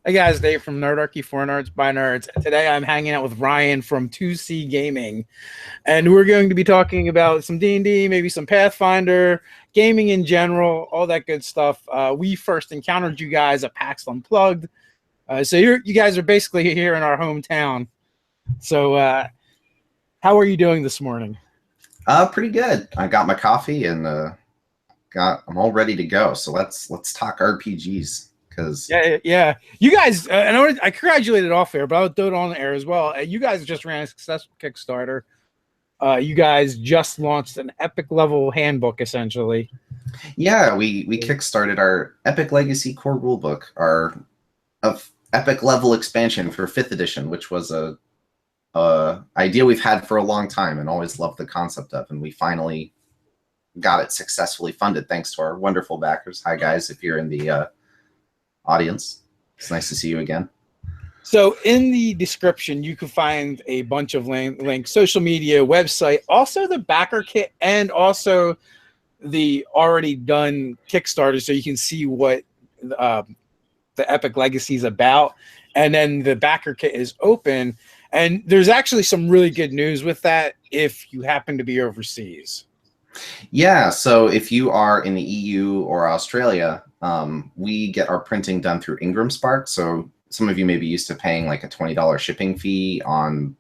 Hey guys, Dave from Nerdarchy for Nerds by Nerds. Today I'm hanging out with Ryan from 2C Gaming, and we're going to be talking about some D&D, maybe some Pathfinder, gaming in general, all that good stuff. We first encountered you guys at PAX Unplugged, so you guys are basically here in our hometown. So, how are you doing this morning? Pretty good. I got my coffee and I'm all ready to go. So let's talk RPGs because Yeah. You guys, I congratulated off air, but I'll do it on air as well. You guys just ran a successful Kickstarter. You guys just launched an epic level handbook, essentially. yeah, we kickstarted our Epic Legacy core rulebook, our epic level expansion for 5th edition, which was a idea we've had for a long time and always loved the concept of, and we finally got it successfully funded thanks to our wonderful backers. Hi guys, if you're in the audience, it's nice to see you again. So in the description, you can find a bunch of links, social media, website, also the backer kit, and also the already done Kickstarter, so you can see what the Epic Legacy is about. And then the backer kit is open, and there's actually some really good news with that if you happen to be overseas. Yeah, so if you are in the EU or Australia, we get our printing done through Ingram Spark. So some of you may be used to paying like a $20 shipping fee on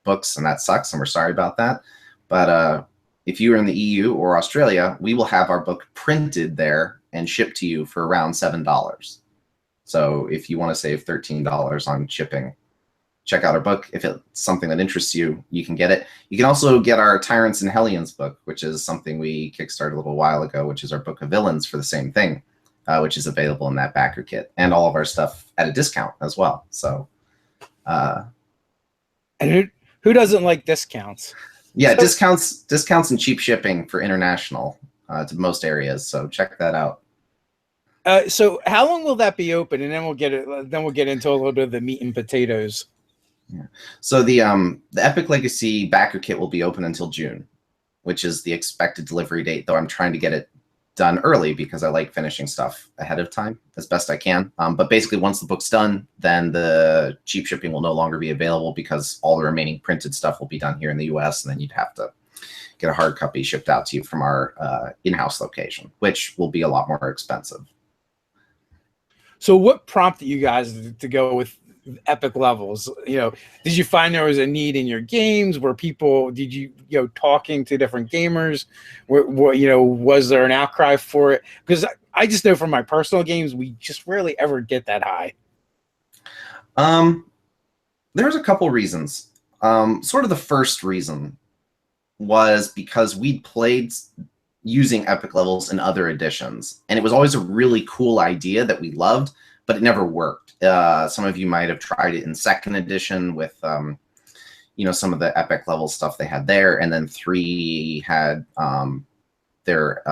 books, and that sucks, and we're sorry about that. But if you are in the EU or Australia, we will have our book printed there and shipped to you for around $7. So if you want to save $13 on shipping, check out our book. If it's something that interests you, you can get it. You can also get our Tyrants and Hellions book, which is something we kickstarted a little while ago, which is our book of villains for the same thing, which is available in that backer kit, and all of our stuff at a discount as well. So, and who doesn't like discounts? yeah, discounts and cheap shipping for international to most areas. So check that out. So how long will that be open? And then we'll get it. Then we'll get into a little bit of the meat and potatoes. Yeah. So the Epic Legacy backer kit will be open until June, which is the expected delivery date. Though I'm trying to get it done early because I like finishing stuff ahead of time as best I can. But basically, once the book's done, then the cheap shipping will no longer be available because all the remaining printed stuff will be done here in the U.S. and then you'd have to get a hard copy shipped out to you from our in-house location, which will be a lot more expensive. So what prompted you guys to go with epic levels? Did you find there was a need in your games? Were people, did you talking to different gamers? Was there an outcry for it? Because I just know from my personal games, we just rarely ever get that high. There's a couple reasons. Sort of the first reason was because we'd played using epic levels in other editions, and it was always a really cool idea that we loved, but it never worked. Some of you might have tried it in 2nd edition with some of the epic level stuff they had there, and then 3 had their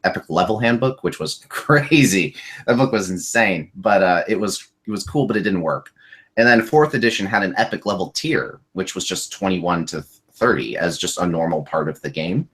epic level handbook, which was crazy. That book was insane, but it was cool, but it didn't work. And then 4th edition had an epic level tier, which was just 21 to 30 as just a normal part of the game.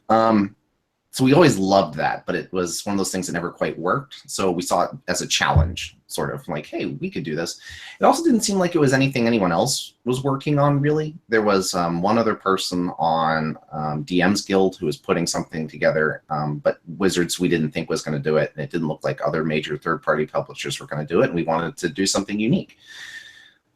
So we always loved that, but it was one of those things that never quite worked. So we saw it as a challenge, sort of like, hey, we could do this. It also didn't seem like it was anything anyone else was working on, really. There was one other person on DM's Guild who was putting something together, but Wizards we didn't think was going to do it, and it didn't look like other major third-party publishers were going to do it, and we wanted to do something unique.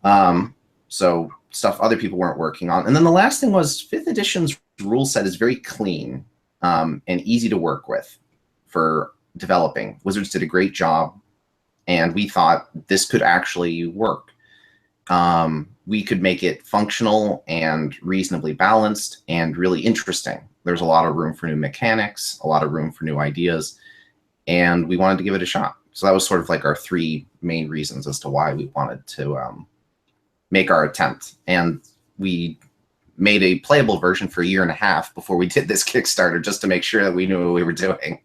So stuff other people weren't working on. And then the last thing was 5th edition's rule set is very clean and easy to work with for developing. Wizards did a great job, and we thought this could actually work. We could make it functional and reasonably balanced and really interesting. There's a lot of room for new mechanics, a lot of room for new ideas, and we wanted to give it a shot. So that was sort of like our 3 main reasons as to why we wanted to make our attempt. And we made a playable version for a year and a half before we did this Kickstarter, just to make sure that we knew what we were doing,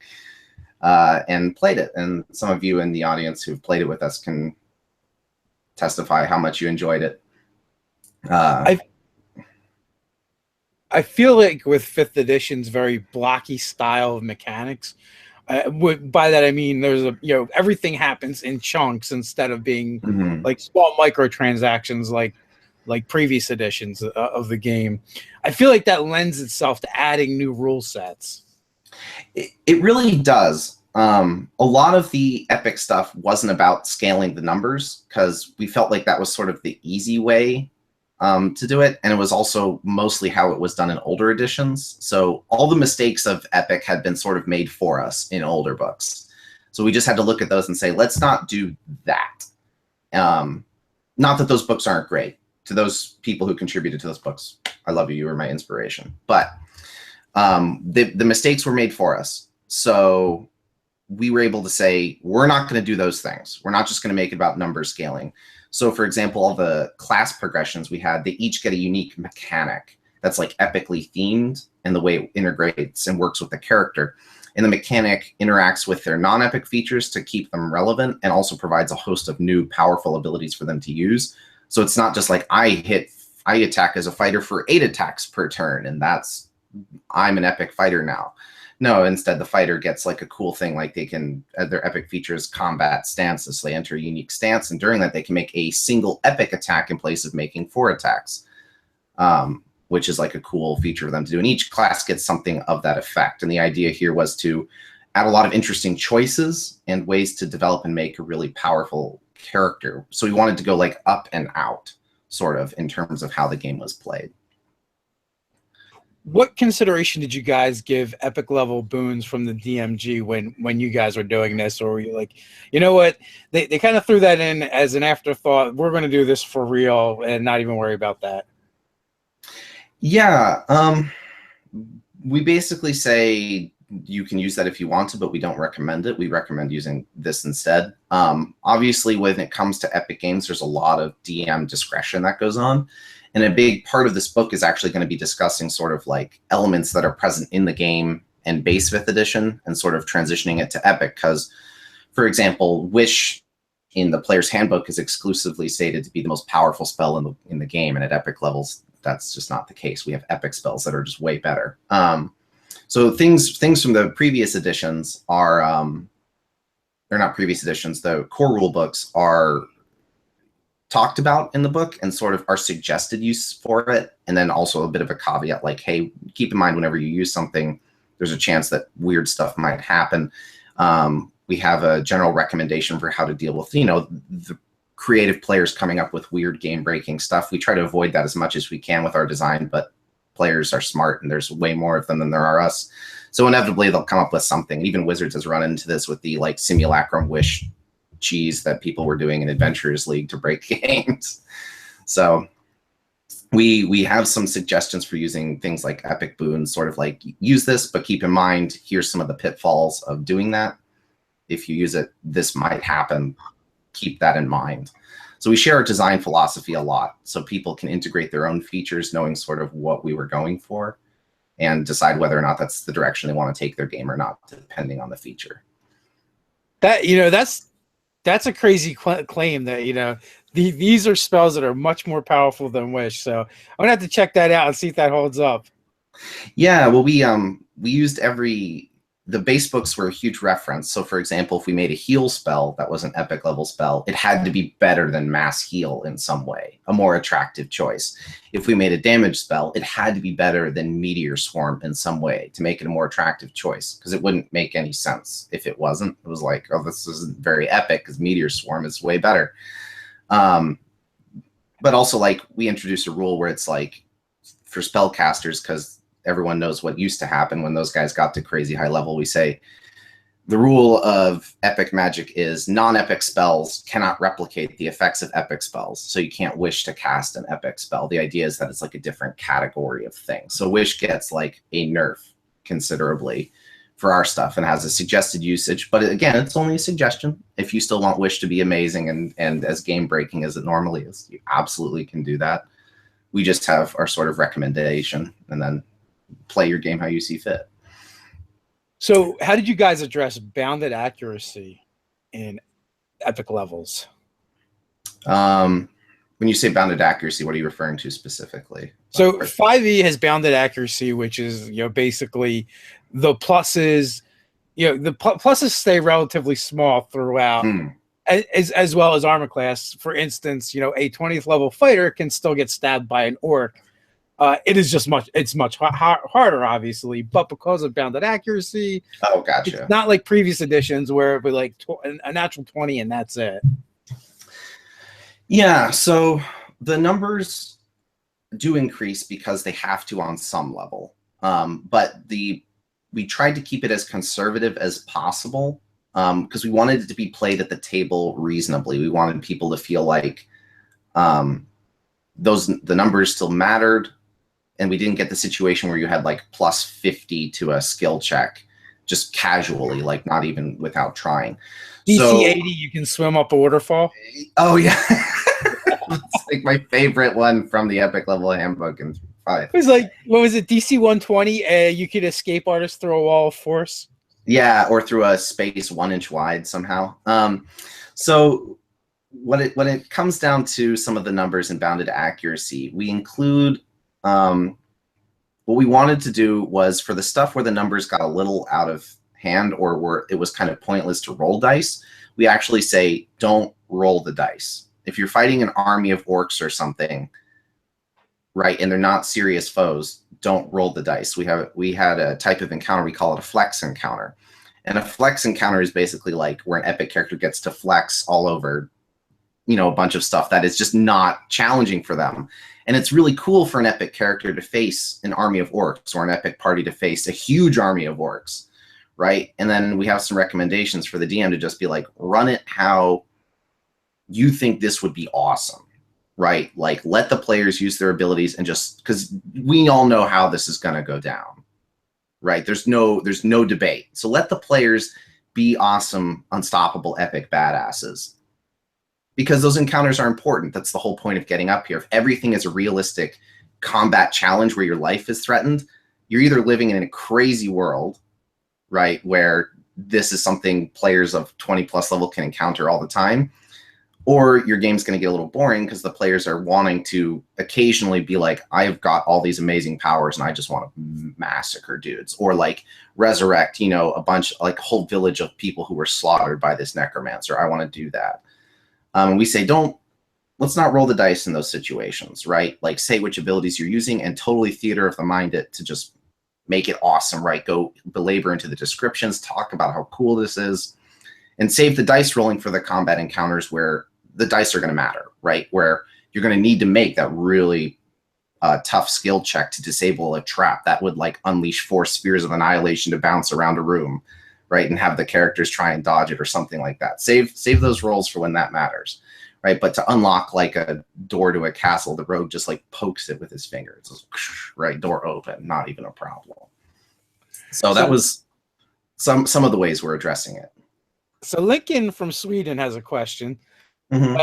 and played it. And some of you in the audience who've played it with us can testify how much you enjoyed it. I feel like with 5th edition's very blocky style of mechanics, By that I mean there's everything happens in chunks instead of being Mhm. like small microtransactions like previous editions of the game. I feel like that lends itself to adding new rule sets. It really does. A lot of the epic stuff wasn't about scaling the numbers because we felt like that was sort of the easy way to do it, and it was also mostly how it was done in older editions. So all the mistakes of epic had been sort of made for us in older books. So we just had to look at those and say, let's not do that. Not that those books aren't great. To those people who contributed to those books, I love you. You were my inspiration. But the mistakes were made for us. So we were able to say, we're not going to do those things. We're not just going to make it about number scaling. So for example, all the class progressions we had, they each get a unique mechanic that's like epically themed in the way it integrates and works with the character. And the mechanic interacts with their non-epic features to keep them relevant and also provides a host of new powerful abilities for them to use. So it's not just like I attack as a fighter for 8 attacks per turn, and I'm an epic fighter now. No, instead the fighter gets like a cool thing, like they can, their epic features combat stances. So they enter a unique stance, and during that they can make a single epic attack in place of making 4 attacks, which is like a cool feature for them to do. And each class gets something of that effect. And the idea here was to add a lot of interesting choices and ways to develop and make a really powerful character. So we wanted to go like up and out, sort of, in terms of how the game was played. What consideration did you guys give epic level boons from the DMG when you guys were doing this? Or were you like, you know what, they kind of threw that in as an afterthought, we're going to do this for real and not even worry about that? Yeah, we basically say you can use that if you want to, but we don't recommend it. We recommend using this instead. Obviously, when it comes to epic games, there's a lot of DM discretion that goes on. And a big part of this book is actually going to be discussing sort of like elements that are present in the game and base 5th edition and sort of transitioning it to epic. Because, for example, Wish in the player's handbook is exclusively stated to be the most powerful spell in the game. And at epic levels, that's just not the case. We have epic spells that are just way better. So things from the previous editions are, they're not previous editions, the core rule books are talked about in the book and sort of our suggested use for it. And then also a bit of a caveat like, hey, keep in mind whenever you use something, there's a chance that weird stuff might happen. We have a general recommendation for how to deal with, the creative players coming up with weird game-breaking stuff. We try to avoid that as much as we can with our design, but players are smart and there's way more of them than there are us. So inevitably they'll come up with something. Even Wizards has run into this with the like simulacrum wish cheese that people were doing in Adventurers League to break games. So we have some suggestions for using things like epic boons, sort of like use this, but keep in mind, here's some of the pitfalls of doing that. If you use it, this might happen. Keep that in mind. So we share our design philosophy a lot so people can integrate their own features, knowing sort of what we were going for and decide whether or not that's the direction they want to take their game or not, depending on the feature. That's a crazy claim that, these are spells that are much more powerful than Wish. So I'm going to have to check that out and see if that holds up. Yeah, well, we used the base books were a huge reference. So for example, if we made a heal spell that was an epic level spell, it had to be better than mass heal in some way, a more attractive choice. If we made a damage spell, it had to be better than meteor swarm in some way to make it a more attractive choice, because it wouldn't make any sense if it wasn't. It was like, oh, this isn't very epic because meteor swarm is way better. But also, like, we introduced a rule where it's like for spellcasters, because everyone knows what used to happen when those guys got to crazy high level. We say the rule of epic magic is non-epic spells cannot replicate the effects of epic spells. So you can't wish to cast an epic spell. The idea is that it's like a different category of thing. So wish gets like a nerf considerably for our stuff and has a suggested usage. But again, it's only a suggestion. If you still want wish to be amazing and as game breaking as it normally is, you absolutely can do that. We just have our sort of recommendation and then play your game how you see fit. So how did you guys address bounded accuracy in epic levels? When you say bounded accuracy, what are you referring to specifically? So 5e has bounded accuracy, which is basically the pluses the pluses stay relatively small throughout, as well as armor class. For instance, a 20th level fighter can still get stabbed by an orc. It is just much harder, obviously, but because of bounded accuracy, Oh, gotcha. it's not like previous editions where it would like a natural 20 and that's it. Yeah, so the numbers do increase because they have to on some level. But we tried to keep it as conservative as possible because we wanted it to be played at the table reasonably. We wanted people to feel like the numbers still mattered, and we didn't get the situation where you had like plus 50 to a skill check just casually, like not even without trying. DC 80, you can swim up a waterfall. Oh yeah. It's like my favorite one from the Epic Level Handbook in 5. It was like, what was it, DC 120? You could escape artists through a wall of force. Yeah, or through a space 1 inch wide somehow. So when it comes down to some of the numbers and bounded accuracy, we include what we wanted to do was for the stuff where the numbers got a little out of hand or where it was kind of pointless to roll dice, we actually say don't roll the dice. If you're fighting an army of orcs or something, right, and they're not serious foes, don't roll the dice. We had a type of encounter, we call it a flex encounter. And a flex encounter is basically like where an epic character gets to flex all over, a bunch of stuff that is just not challenging for them. And it's really cool for an epic character to face an army of orcs or an epic party to face a huge army of orcs, right? And then we have some recommendations for the DM to just be like, run it how you think this would be awesome, right? Like let the players use their abilities and just, because we all know how this is going to go down, right? There's no debate. So let the players be awesome, unstoppable, epic badasses. Because those encounters are important. That's the whole point of getting up here. If everything is a realistic combat challenge where your life is threatened, you're either living in a crazy world, right, where this is something players of 20 plus level can encounter all the time, or your game's going to get a little boring because the players are wanting to occasionally be like, I've got all these amazing powers and I just want to massacre dudes, or like resurrect, a bunch, like a whole village of people who were slaughtered by this necromancer. I want to do that. We say, let's not roll the dice in those situations, right? Like say which abilities you're using and totally theater of the mind it to just make it awesome, right? Go belabor into the descriptions, talk about how cool this is, and save the dice rolling for the combat encounters where the dice are going to matter, right? Where you're going to need to make that really tough skill check to disable a trap that would like unleash 4 spheres of annihilation to bounce around a room, right? And have the characters try and dodge it or something like that. Save those rolls for when that matters, right? But to unlock like a door to a castle, the rogue just like pokes it with his finger. It's just, right, door open, not even a problem. So that was some of the ways we're addressing it. So Lincoln from Sweden has a question. Mm-hmm.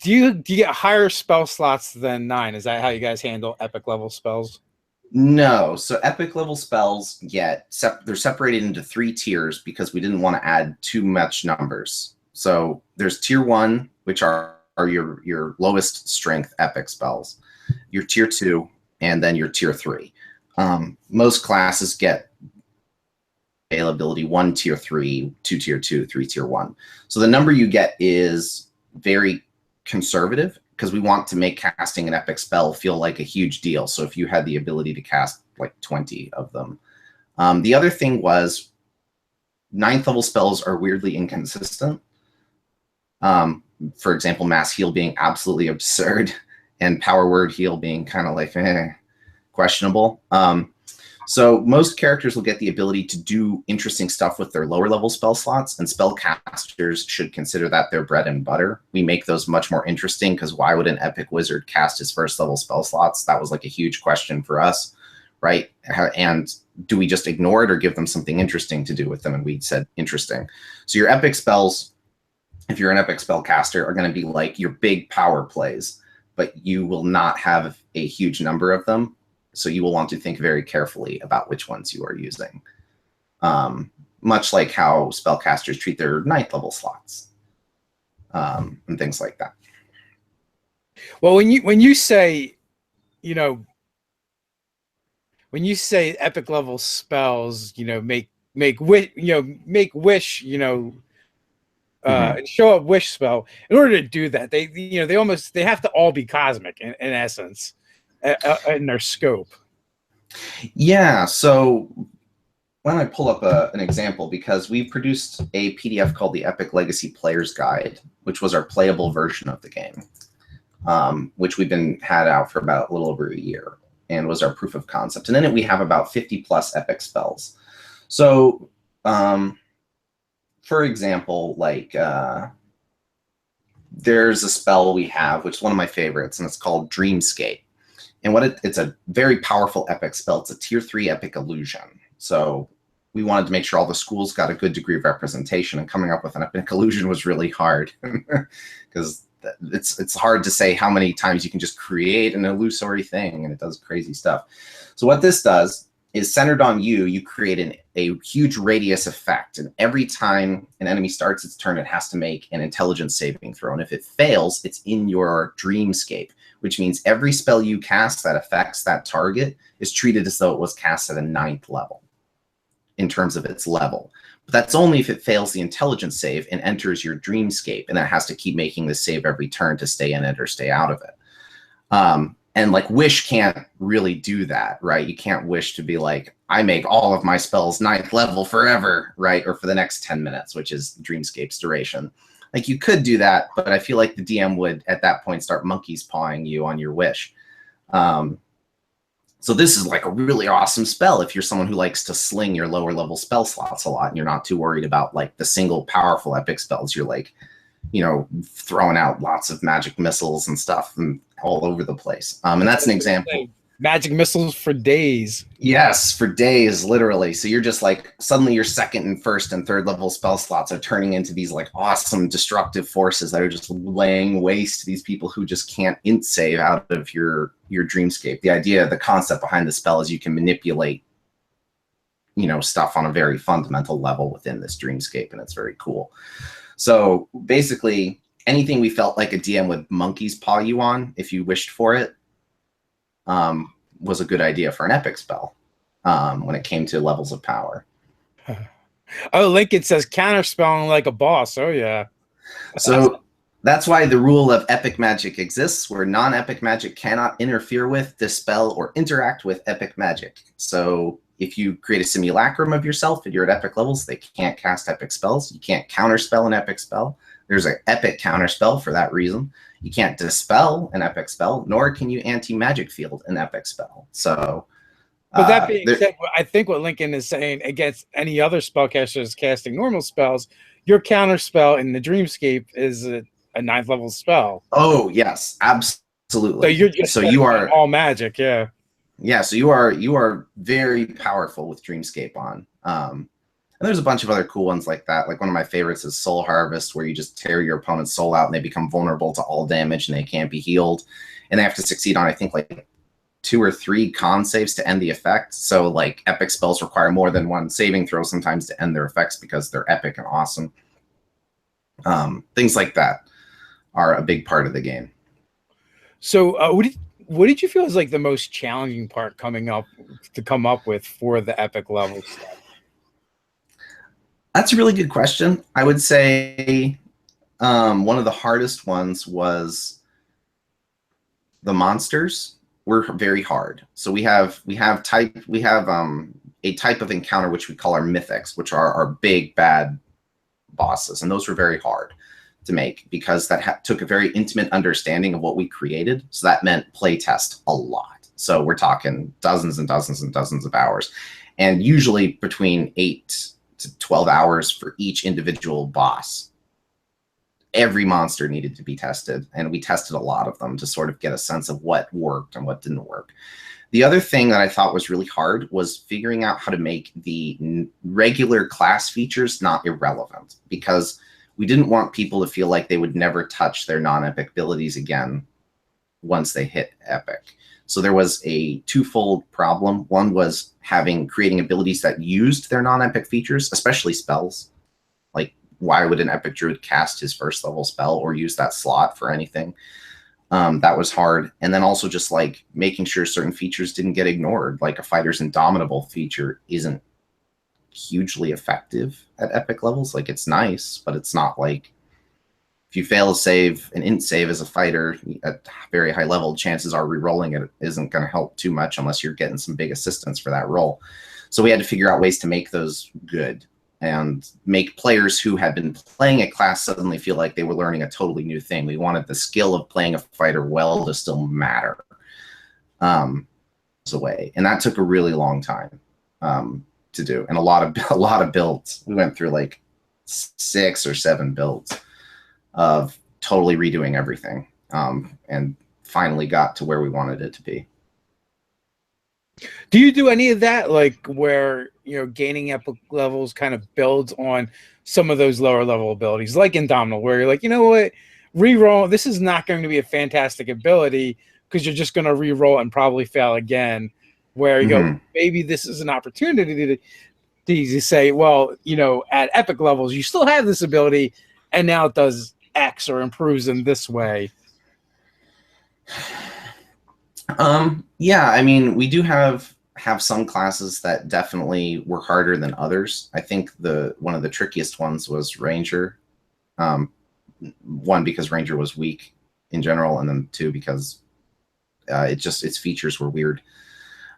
Do you get higher spell slots than 9? Is that how you guys handle epic level spells? No. So epic level spells they're separated into 3 tiers because we didn't want to add too much numbers. So there's tier 1, which are your lowest strength epic spells, your tier 2, and then your tier 3. Most classes get availability 1 tier 3, 2 tier 2, 3 tier 1. So the number you get is very conservative because we want to make casting an epic spell feel like a huge deal. So if you had the ability to cast like 20 of them. The other thing was 9th level spells are weirdly inconsistent. For example, mass heal being absolutely absurd and power word heal being kind of like questionable. So most characters will get the ability to do interesting stuff with their lower level spell slots, and spellcasters should consider that their bread and butter. We make those much more interesting because why would an epic wizard cast his first level spell slots? That was like a huge question for us, right? And do we just ignore it or give them something interesting to do with them? And we said interesting. So your epic spells, if you're an epic spellcaster, are going to be like your big power plays, but you will not have a huge number of them. So you will want to think very carefully about which ones you are using. Much like how spellcasters treat their 9th level slots and things like that. Well, when you say, when you say epic level spells, make make wish, show up wish spell. In order to do that, they have to all be cosmic in essence, in their scope. Yeah. So why don't I pull up an example, because we've produced a PDF called the Epic Legacy Player's Guide, which was our playable version of the game, which we've had out for about a little over a year, and was our proof of concept. And in it, we have about 50 plus epic spells. So, for example, like there's a spell we have, which is one of my favorites, and it's called Dreamscape. And it's a very powerful epic spell. It's a tier 3 epic illusion. So we wanted to make sure all the schools got a good degree of representation, and coming up with an epic illusion was really hard, because it's hard to say how many times you can just create an illusory thing, and it does crazy stuff. So what this does is, centered on you create a huge radius effect, and every time an enemy starts its turn, it has to make an intelligence saving throw, and if it fails, it's in your dreamscape, which means every spell you cast that affects that target is treated as though it was cast at a 9th level in terms of its level. But that's only if it fails the intelligence save and enters your dreamscape, and then it has to keep making the save every turn to stay in it or stay out of it. And like Wish can't really do that, right? You can't wish to be like, I make all of my spells 9th level forever, right? Or for the next 10 minutes, which is Dreamscape's duration. Like, you could do that, but I feel like the DM would at that point start monkey's pawing you on your wish. So this is like a really awesome spell if you're someone who likes to sling your lower level spell slots a lot, and you're not too worried about like the single powerful epic spells. You're like, throwing out lots of magic missiles and stuff and all over the place. And that's an example. Magic missiles for days. Yes, for days, literally. So you're just like, suddenly your 2nd and 1st and 3rd level spell slots are turning into these like awesome destructive forces that are just laying waste to these people who just can't int save out of your dreamscape. The concept behind the spell is you can manipulate, stuff on a very fundamental level within this dreamscape, and it's very cool. So basically, anything we felt like a DM would monkey's paw you on, if you wished for it, was a good idea for an epic spell when it came to levels of power. Oh, Lincoln says counterspelling like a boss. Oh, yeah. So that's why the rule of epic magic exists, where non-epic magic cannot interfere with, dispel, or interact with epic magic. So if you create a simulacrum of yourself and you're at epic levels, they can't cast epic spells. You can't counterspell an epic spell. There's an epic counterspell for that reason. You can't dispel an epic spell, nor can you anti-magic field an epic spell. So, but that being said, I think what Lincoln is saying, against any other spellcasters casting normal spells, your counterspell in the Dreamscape is a 9th level spell. Oh yes, absolutely. So you are all magic, yeah. Yeah, so you are very powerful with Dreamscape on. And there's a bunch of other cool ones like that. Like, one of my favorites is Soul Harvest, where you just tear your opponent's soul out and they become vulnerable to all damage and they can't be healed. And they have to succeed on, I think, like 2 or 3 con saves to end the effect. So like epic spells require more than 1 saving throw sometimes to end their effects because they're epic and awesome. Things like that are a big part of the game. So what did you feel is like the most challenging part to come up with for the epic level stuff? That's a really good question. I would say one of the hardest ones was the monsters were very hard. So we have a type of encounter which we call our Mythix, which are our big bad bosses, and those were very hard to make because that took a very intimate understanding of what we created. So that meant playtest a lot. So we're talking dozens and dozens and dozens of hours, and usually between 8 to 12 hours for each individual boss. Every monster needed to be tested, and we tested a lot of them to sort of get a sense of what worked and what didn't work. The other thing that I thought was really hard was figuring out how to make the regular class features not irrelevant, because we didn't want people to feel like they would never touch their non-epic abilities again once they hit epic. So there was a twofold problem. One was creating abilities that used their non-epic features, especially spells. Like, why would an epic druid cast his 1st level spell or use that slot for anything? That was hard. And then also just like making sure certain features didn't get ignored. Like a fighter's indomitable feature isn't hugely effective at epic levels. Like, it's nice, but it's not like, if you fail to save an int save as a fighter at very high level, chances are re-rolling it isn't going to help too much unless you're getting some big assistance for that roll. So we had to figure out ways to make those good and make players who had been playing a class suddenly feel like they were learning a totally new thing. We wanted the skill of playing a fighter well to still matter. Away, and that took a really long time to do, and a lot of builds. We went through like 6 or 7 builds of totally redoing everything, and finally got to where we wanted it to be. Do you do any of that, like where, you know, gaining epic levels kind of builds on some of those lower level abilities, like Indomitable, where you're like, you know what, reroll, this is not going to be a fantastic ability because you're just going to re-roll and probably fail again, where you go, maybe this is an opportunity to say, well, you know, at epic levels, you still have this ability, and now it does X or improves in this way. Yeah, I mean, we do have some classes that definitely were harder than others. I think one of the trickiest ones was Ranger. One, because Ranger was weak in general, and then 2, because its features were weird.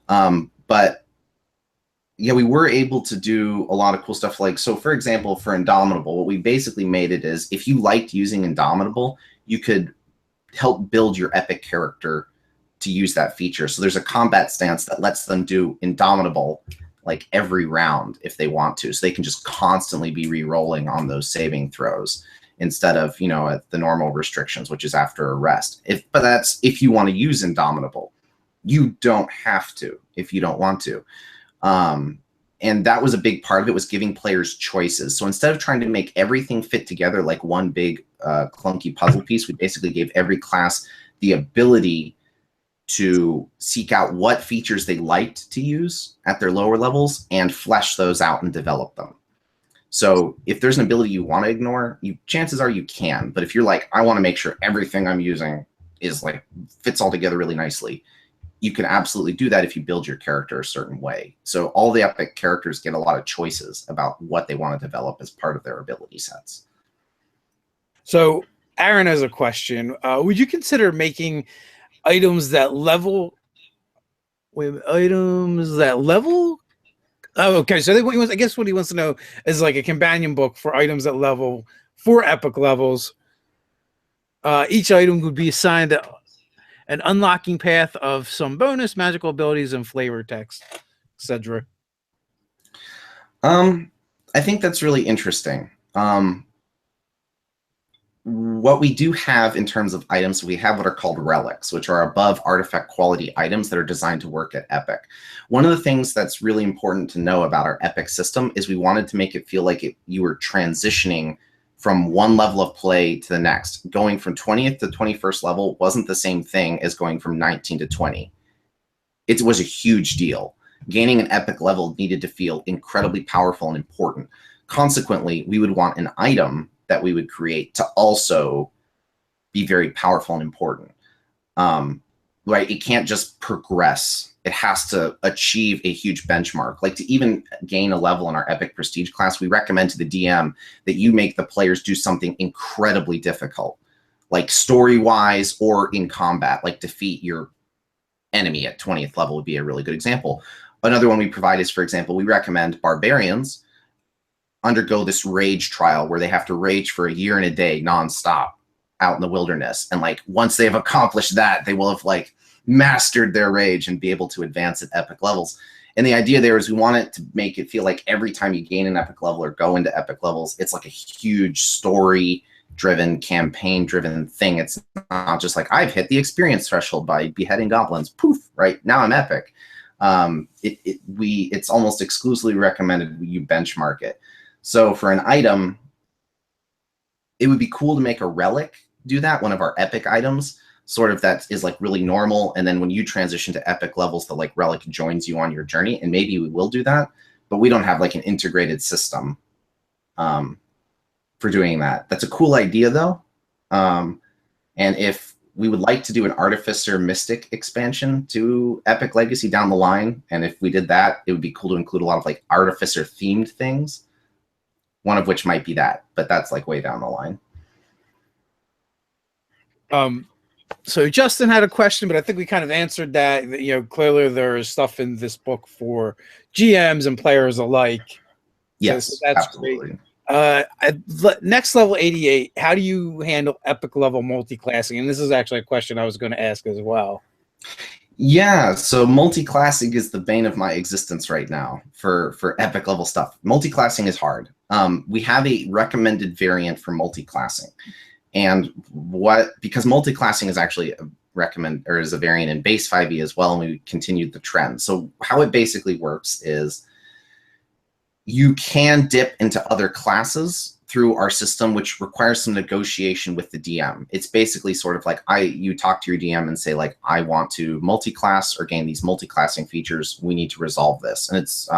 But yeah, we were able to do a lot of cool stuff. Like, so for example, for Indomitable, what we basically made it is, if you liked using Indomitable, you could help build your epic character to use that feature. So there's a combat stance that lets them do Indomitable like every round if they want to. So they can just constantly be re-rolling on those saving throws, instead of, you know, at the normal restrictions, which is after a rest. But that's if you want to use Indomitable. You don't have to if you don't want to. And that was a big part of it, was giving players choices. So instead of trying to make everything fit together like one big clunky puzzle piece, we basically gave every class the ability to seek out what features they liked to use at their lower levels and flesh those out and develop them. So if there's an ability you want to ignore, chances are you can. But if you're like, I want to make sure everything I'm using is like fits all together really nicely, you can absolutely do that if you build your character a certain way. So all the epic characters get a lot of choices about what they want to develop as part of their ability sets. So Aaron has a question. Would you consider making items that level? Oh, okay. So I guess what he wants to know is like a companion book for items that level for epic levels. Each item would be assigned an unlocking path of some bonus magical abilities and flavor text, etc. I think that's really interesting. What we do have in terms of items, we have what are called relics, which are above artifact quality items that are designed to work at epic. One of the things that's really important to know about our epic system is we wanted to make it feel like you were transitioning from one level of play to the next. Going from 20th to 21st level wasn't the same thing as going from 19 to 20. It was a huge deal. Gaining an epic level needed to feel incredibly powerful and important. Consequently, we would want an item that we would create to also be very powerful and important. Right? It can't just progress. It has to achieve a huge benchmark. Like, to even gain a level in our epic prestige class, we recommend to the DM that you make the players do something incredibly difficult, like story-wise or in combat, like defeat your enemy at 20th level would be a really good example. Another one we provide is, for example, we recommend barbarians undergo this rage trial where they have to rage for a year and a day nonstop out in the wilderness. And like, once they've accomplished that, they will have like mastered their rage and be able to advance at epic levels. And the idea there is we want it to make it feel like every time you gain an epic level or go into epic levels, it's like a huge story-driven, campaign-driven thing. It's not just like, I've hit the experience threshold by beheading goblins. Poof, right? Now I'm epic. It's almost exclusively recommended you benchmark it. So for an item, it would be cool to make a relic do that, one of our epic items, sort of that is like really normal. And then when you transition to epic levels, the like relic joins you on your journey. And maybe we will do that, but we don't have like an integrated system for doing that. That's a cool idea though. And if We would like to do an Artificer Mystic expansion to Epic Legacy down the line. And if we did that, it would be cool to include a lot of like Artificer themed things. One of which might be that, but that's like way down the line. So Justin had a question, but I think we kind of answered that. You know, clearly there is stuff in this book for GMs and players alike. Yes, so that's absolutely. Great. Next level 88, how do you handle epic level multi-classing? And this is actually a question I was going to ask as well. Yeah, so multi-classing is the bane of my existence right now for epic level stuff. Multi-classing is hard. We have a recommended variant for multi-classing. And because multi-classing is actually is a variant in base 5e as well, and we continued the trend. So how it basically works is you can dip into other classes through our system, which requires some negotiation with the DM. It's basically sort of like you talk to your DM and say, like, I want to multi-class or gain these multi-classing features. We need to resolve this. And it's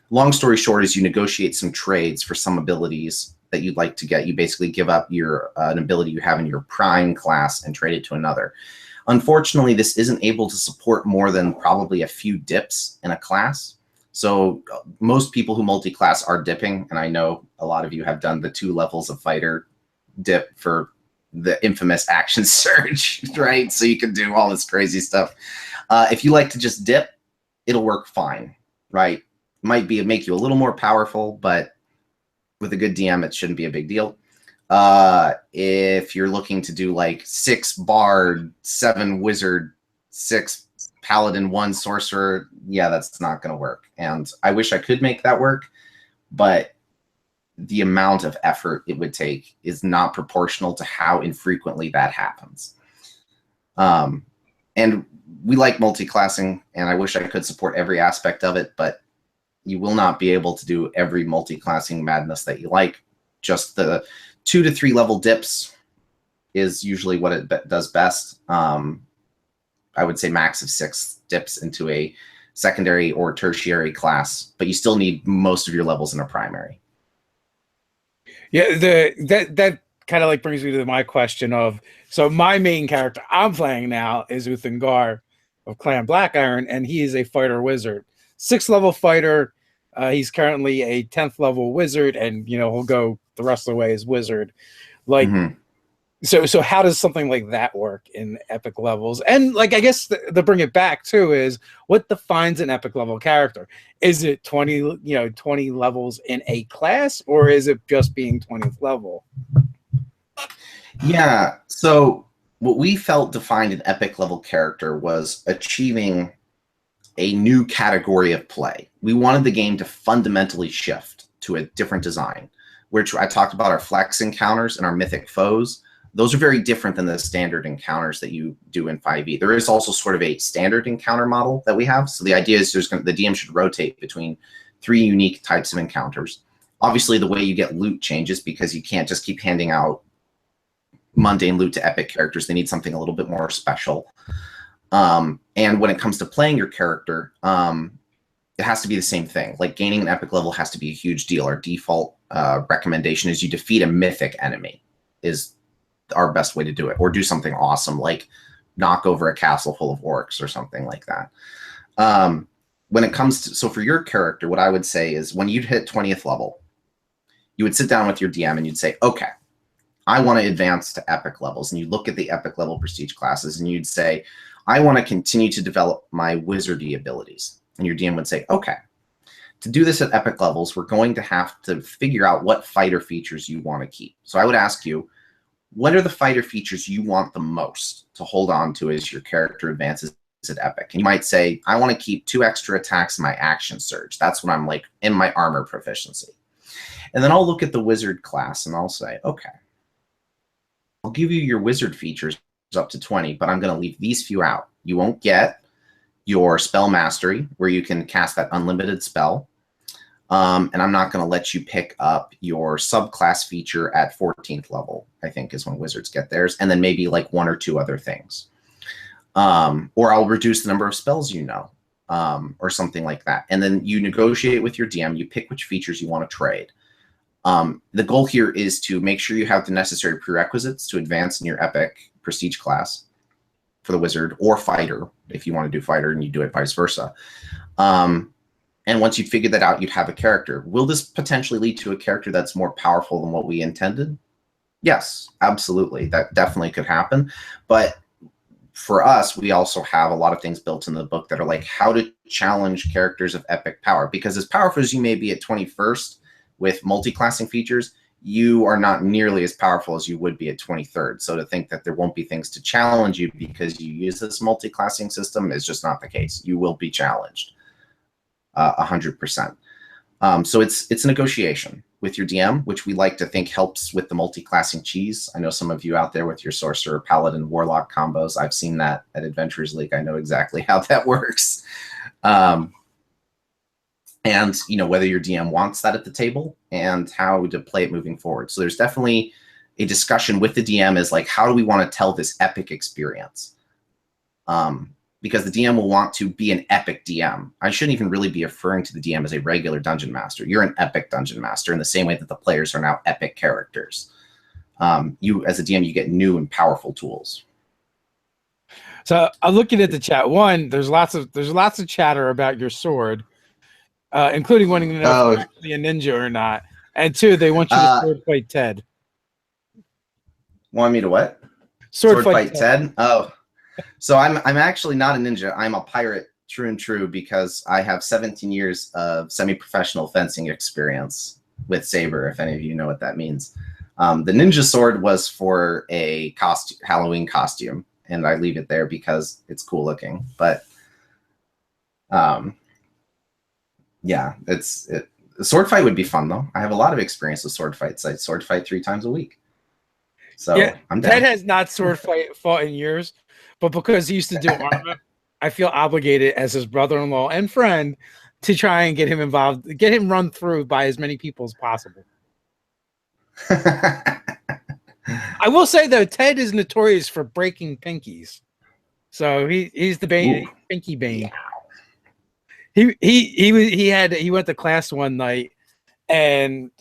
long story short is you negotiate some trades for some abilities that you'd like to get. You basically give up an ability you have in your prime class and trade it to another. Unfortunately, this isn't able to support more than probably a few dips in a class. So most people who multi-class are dipping, and I know a lot of you have done the 2 levels of fighter dip for the infamous action surge, right? So you can do all this crazy stuff. If you like to just dip, it'll work fine, right? Might make you a little more powerful, but with a good DM, it shouldn't be a big deal. If you're looking to do like 6 bard, 7 wizard, 6 paladin, 1 sorcerer, yeah, that's not going to work. And I wish I could make that work, but the amount of effort it would take is not proportional to how infrequently that happens. And we like multi-classing, and I wish I could support every aspect of it, but you will not be able to do every multi-classing madness that you like. Just the 2 to 3 level dips is usually what it does best. I would say max of 6 dips into a secondary or tertiary class, but you still need most of your levels in a primary. Yeah, that kind of like brings me to my question of, so my main character I'm playing now is Uthengar of Clan Black Iron, and he is a fighter wizard. 6th level fighter. He's currently a 10th level wizard, and he'll go the rest of the way as wizard. Like, so how does something like that work in epic levels? And like, I guess to bring it back too is what defines an epic level character? Is it 20 levels in a class, or is it just being 20th level? Yeah. So what we felt defined an epic level character was achieving a new category of play. We wanted the game to fundamentally shift to a different design, which I talked about our flex encounters and our mythic foes. Those are very different than the standard encounters that you do in 5e. There is also sort of a standard encounter model that we have. So the idea is the DM should rotate between 3 unique types of encounters. Obviously, the way you get loot changes because you can't just keep handing out mundane loot to epic characters. They need something a little bit more special. And when it comes to playing your character, it has to be the same thing. Like gaining an epic level has to be a huge deal. Our default recommendation is you defeat a mythic enemy is our best way to do it, or do something awesome like knock over a castle full of orcs or something like that. When it comes to, so for your character, what I would say is when you'd hit 20th level, you would sit down with your DM and you'd say, okay, I want to advance to epic levels. And you look at the epic level prestige classes and you'd say, I want to continue to develop my wizardy abilities. And your DM would say, okay, to do this at epic levels, we're going to have to figure out what fighter features you want to keep. So I would ask you, what are the fighter features you want the most to hold on to as your character advances at epic? And you might say, I want to keep 2 extra attacks in my action surge. That's when I'm like in my armor proficiency. And then I'll look at the wizard class and I'll say, okay, I'll give you your wizard features up to 20, but I'm going to leave these few out. You won't get your spell mastery, where you can cast that unlimited spell. And I'm not going to let you pick up your subclass feature at 14th level, I think is when wizards get theirs. And then maybe like 1 or 2 other things. Or I'll reduce the number of spells or something like that. And then you negotiate with your DM. You pick which features you want to trade. The goal here is to make sure you have the necessary prerequisites to advance in your epic prestige class for the wizard, or fighter if you want to do fighter and you do it vice versa. And once you figure that out, you'd have a character. Will this potentially lead to a character that's more powerful than what we intended? Yes, absolutely. That definitely could happen. But for us, we also have a lot of things built in the book that are like how to challenge characters of epic power. Because as powerful as you may be at 21st with multi-classing features, you are not nearly as powerful as you would be at 23rd. So to think that there won't be things to challenge you because you use this multi-classing system is just not the case. You will be challenged 100%. So it's a negotiation with your DM, which we like to think helps with the multi-classing cheese. I know some of you out there with your sorcerer, paladin, warlock combos. I've seen that at Adventurers League. I know exactly how that works. And whether your DM wants that at the table and how to play it moving forward. So there's definitely a discussion with the DM is like, how do we want to tell this epic experience? Because the DM will want to be an epic DM. I shouldn't even really be referring to the DM as a regular dungeon master. You're an epic dungeon master in the same way that the players are now epic characters. You, as a DM, you get new and powerful tools. So I'm looking at the chat. One, there's lots of chatter about your sword, including wanting to know if you're actually a ninja or not. And two, they want you to sword fight Ted. Want me to what? Sword fight Ted? Oh. So I'm actually not a ninja. I'm a pirate, true and true, because I have 17 years of semi-professional fencing experience with saber, if any of you know what that means. The ninja sword was for a Halloween costume, and I leave it there because it's cool looking. But yeah, the sword fight would be fun though. I have a lot of experience with sword fights. I sword fight 3 times a week. So yeah, I'm down. Ted has not fought in years. But because he used to do armor, I feel obligated as his brother-in-law and friend to try and get him involved, get him run through by as many people as possible. I will say, though, Ted is notorious for breaking pinkies. So he's the Bane, Pinky Bane. He went to class one night, and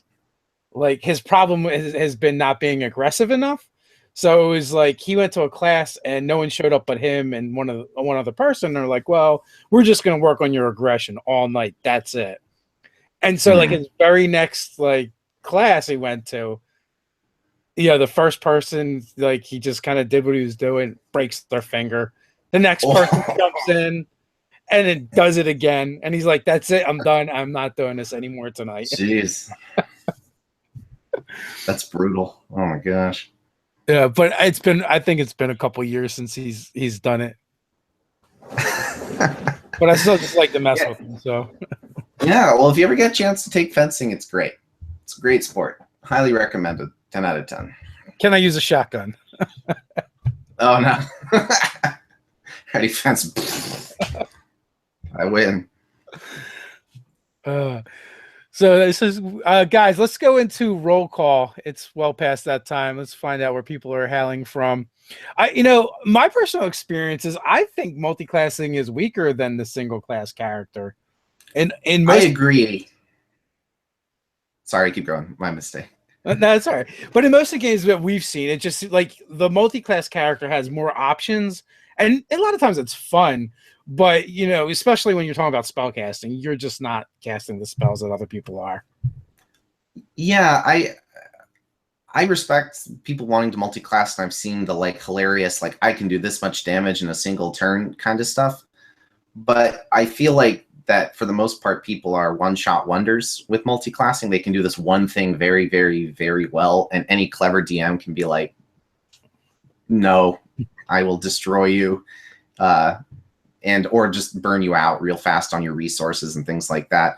like his problem has been not being aggressive enough. So it was like he went to a class and no one showed up but him and one other person. They're like, well, we're just going to work on your aggression all night. That's it. And so like his very next like class he went to, the first person, like he just kind of did what he was doing, breaks their finger. The next person jumps in and then does it again. And he's like, that's it. I'm done. I'm not doing this anymore tonight. Jeez. That's brutal. Oh my gosh. Yeah, but I think it's been a couple years since he's done it. But I still just like to mess with him. So yeah, well, if you ever get a chance to take fencing, it's great. It's a great sport. Highly recommended. 10 out of 10. Can I use a shotgun? Oh no. Ready fence. I win. So this is guys, let's go into roll call. It's well past that time. Let's find out where people are hailing from. My personal experience is I think multi-classing is weaker than the single class character. I agree. Sorry, keep going. My mistake. No, that's all right. But in most of the games that we've seen, it just like the multi-class character has more options, and a lot of times it's fun. But, especially when you're talking about spell casting, you're just not casting the spells that other people are. Yeah, I respect people wanting to multi-class, and I've seen the like hilarious, like I can do this much damage in a single turn kind of stuff. But I feel like that for the most part, people are one-shot wonders with multi-classing. They can do this one thing very, very, very well, and any clever DM can be like, no, I will destroy you. Or just burn you out real fast on your resources and things like that.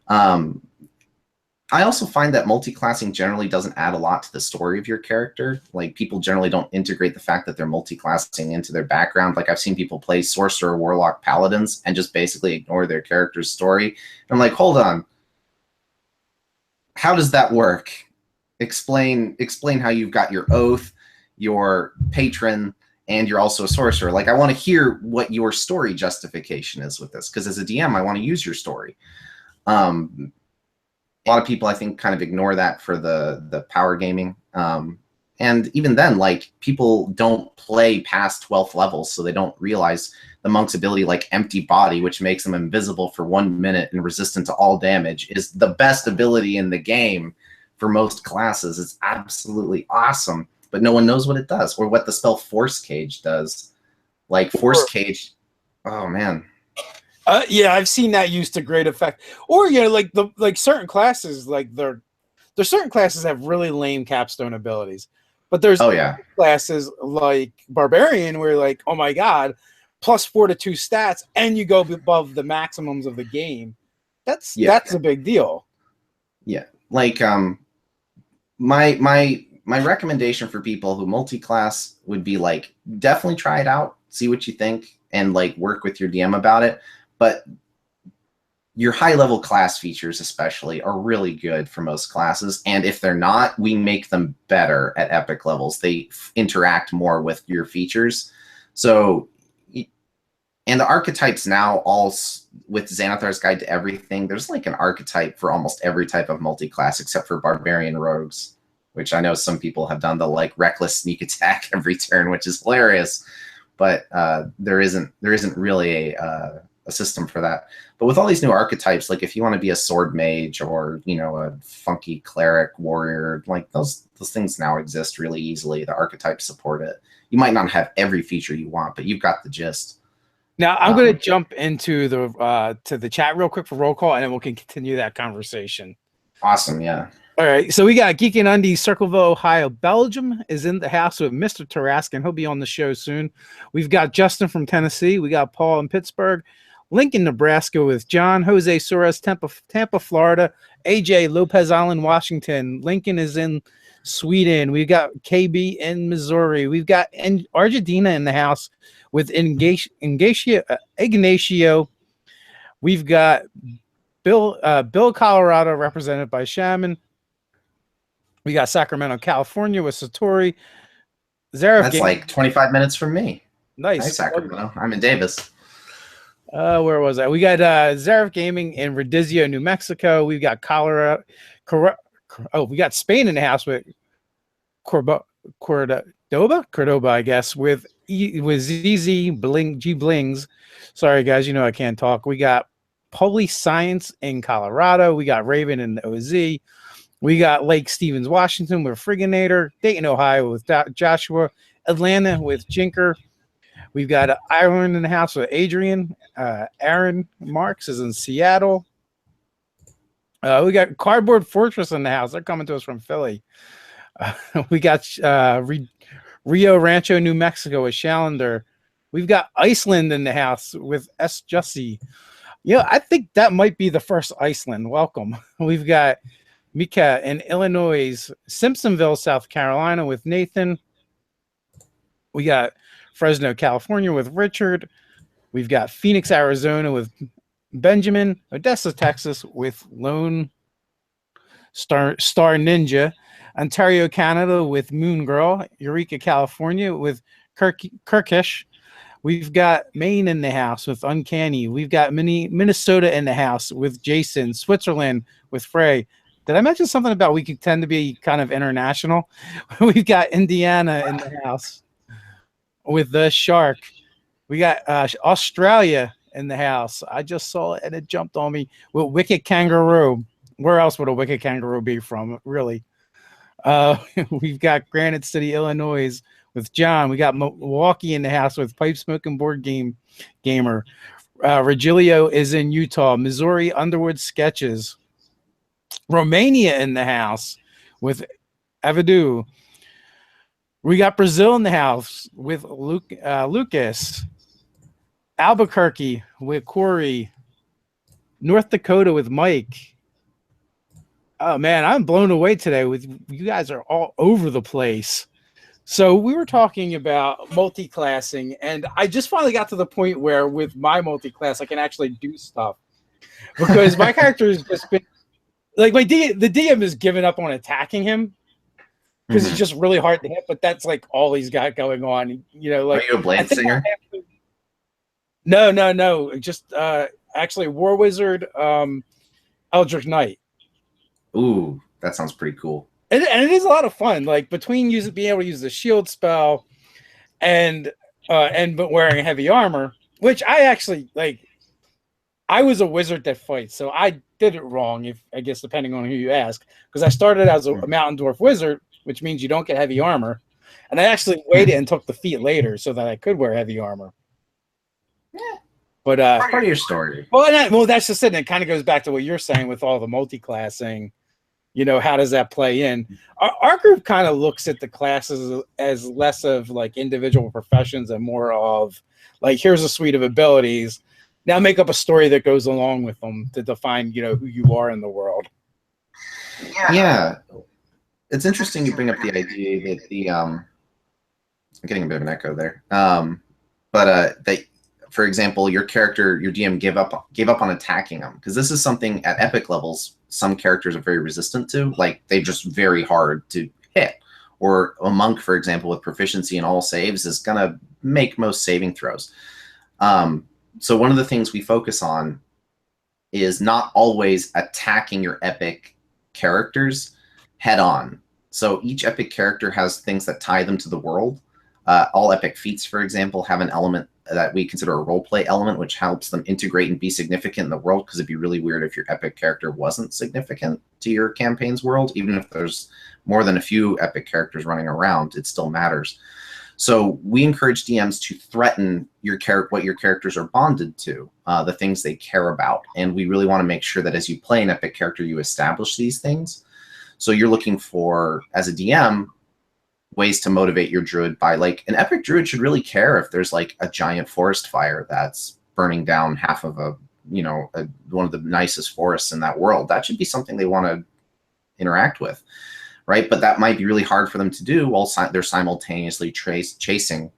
I also find that multi-classing generally doesn't add a lot to the story of your character. Like people generally don't integrate the fact that they're multi-classing into their background. Like I've seen people play sorcerer, warlock, paladins and just basically ignore their character's story. And I'm like, hold on. How does that work? Explain how you've got your oath, your patron, and you're also a sorcerer. Like, I want to hear what your story justification is with this, because as a DM, I want to use your story. A lot of people, I think, kind of ignore that for the power gaming. And even then, like, people don't play past 12th levels, so they don't realize the monk's ability, like Empty Body, which makes them invisible for 1 minute and resistant to all damage, is the best ability in the game for most classes. It's absolutely awesome, but no one knows what it does or what the spell Force Cage does. Like, Force Cage, oh man. Yeah, I've seen that used to great effect. Or like certain classes, like there's certain classes that have really lame capstone abilities, but there's classes like Barbarian where like, oh my god, +4 to 2 stats, and you go above the maximums of the game. That's a big deal. Yeah, like my recommendation for people who multi-class would be like, definitely try it out, see what you think, and like work with your DM about it. But your high-level class features especially are really good for most classes, and if they're not, we make them better at epic levels. They interact more with your features. So, and the archetypes now, all with Xanathar's Guide to Everything, there's like an archetype for almost every type of multi-class except for Barbarian Rogues, which I know some people have done the like reckless sneak attack every turn, which is hilarious, but there isn't really a system for that. But with all these new archetypes, like if you want to be a sword mage or, you know, a funky cleric warrior, like those things now exist really easily. The archetypes support it. You might not have every feature you want, but you've got the gist. Now I'm going to jump into the to the chat real quick for roll call, and then we can continue that conversation. Awesome, yeah. All right, so we got Geek and Undies, Circleville, Ohio, Belgium is in the house with Mr. Taraskin. He'll be on the show soon. We've got Justin from Tennessee. We got Paul in Pittsburgh. Lincoln, Nebraska with John. Jose Suarez, Tampa, Florida. AJ, Lopez Island, Washington. Lincoln is in Sweden. We've got KB in Missouri. We've got Argentina in the house with Ignacio. We've got Bill, Colorado, represented by Shaman. We got Sacramento, California with Satori. That's like 25 minutes from me. Nice. Hi, Sacramento. I'm in Davis. Where was I? We got Zaref Gaming in Redizio, New Mexico. We've got Colorado. We got Spain in the house with Cordoba, I guess, with ZZ Bling G Blings. Sorry, guys, you know I can't talk. We got Police Science in Colorado. We got Raven in the OZ. We got Lake Stevens, Washington with Frigginator. Dayton, Ohio with Joshua. Atlanta with Jinker. We've got Ireland in the house with Adrian. Aaron Marks is in Seattle. We got Cardboard Fortress in the house. They're coming to us from Philly. We got Rio Rancho, New Mexico with Shallender. We've got Iceland in the house with S. Jussie. Yeah, I think that might be the first Iceland. Welcome. We've got Mika in Illinois, Simpsonville, South Carolina with Nathan. We got Fresno, California with Richard. We've got Phoenix, Arizona with Benjamin. Odessa, Texas with Lone Star Ninja. Ontario, Canada with Moon Girl. Eureka, California with Kirkish. We've got Maine in the house with Uncanny. We've got Minnesota in the house with Jason. Switzerland with Frey. Did I mention something about we could tend to be kind of international? We've got Indiana in the house with the Shark. We got Australia in the house. I just saw it and it jumped on me with Wicked Kangaroo. Where else would a Wicked Kangaroo be from, really? We've got Granite City, Illinois with John. We got Milwaukee in the house with Pipe Smoking Board Gamer. Regilio is in Utah. Missouri, Underwood Sketches. Romania in the house with Avadu. We got Brazil in the house with Lucas. Albuquerque with Corey. North Dakota with Mike. Oh, man, I'm blown away today. With you guys are all over the place. So we were talking about multi-classing, and I just finally got to the point where with my multi-class, I can actually do stuff. Because my character has just been like the DM has given up on attacking him because it's just really hard to hit, but that's like all he's got going on. You know, like, are you a Blade Singer? No. Just actually War Wizard, Eldritch Knight. Ooh, that sounds pretty cool. And it is a lot of fun. Like between being able to use the shield spell and but wearing heavy armor, which I actually like. I was a wizard that fights, so I did it wrong. If I guess depending on who you ask, because I started as a mountain dwarf wizard, which means you don't get heavy armor, and I actually waited and took the feat later so that I could wear heavy armor. Yeah. But part of your story. Well, that's just it. And it kind of goes back to what you're saying with all the multi-classing. You know, how does that play in? Our group kind of looks at the classes as less of like individual professions and more of like, here's a suite of abilities. Now make up a story that goes along with them to define, you know, who you are in the world. Yeah. It's interesting you bring up the idea that the I'm getting a bit of an echo there. That, for example, your character, your DM gave up on attacking them, because this is something at epic levels some characters are very resistant to. Like, they're just very hard to hit. Or a monk, for example, with proficiency in all saves is gonna make most saving throws. So one of the things we focus on is not always attacking your epic characters head on. So each epic character has things that tie them to the world. All epic feats, for example, have an element that we consider a roleplay element, which helps them integrate and be significant in the world, because it'd be really weird if your epic character wasn't significant to your campaign's world. Even if there's more than a few epic characters running around, it still matters. So we encourage DMs to threaten what your characters are bonded to, the things they care about. And we really want to make sure that as you play an epic character, you establish these things. So you're looking for, as a DM, ways to motivate your druid by, like, an epic druid should really care if there's like a giant forest fire that's burning down half of one of the nicest forests in that world. That should be something they want to interact with, right? But that might be really hard for them to do while they're simultaneously chasing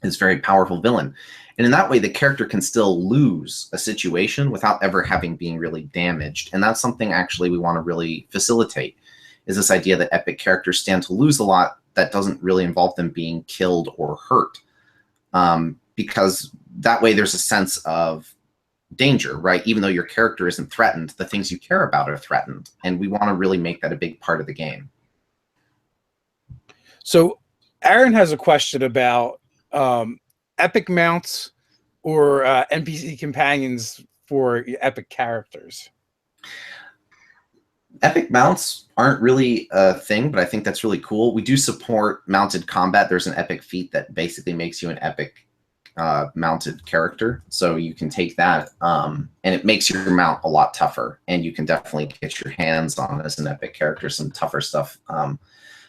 this very powerful villain. And in that way, the character can still lose a situation without ever having been really damaged. And that's something actually we want to really facilitate, is this idea that epic characters stand to lose a lot that doesn't really involve them being killed or hurt. Because that way there's a sense of danger, right? Even though your character isn't threatened, the things you care about are threatened. And we want to really make that a big part of the game. So Aaron has a question about epic mounts or NPC companions for epic characters. Epic mounts aren't really a thing, but I think that's really cool. We do support mounted combat. There's an epic feat that basically makes you an epic mounted character. So you can take that, and it makes your mount a lot tougher. And you can definitely get your hands on, as an epic character, some tougher stuff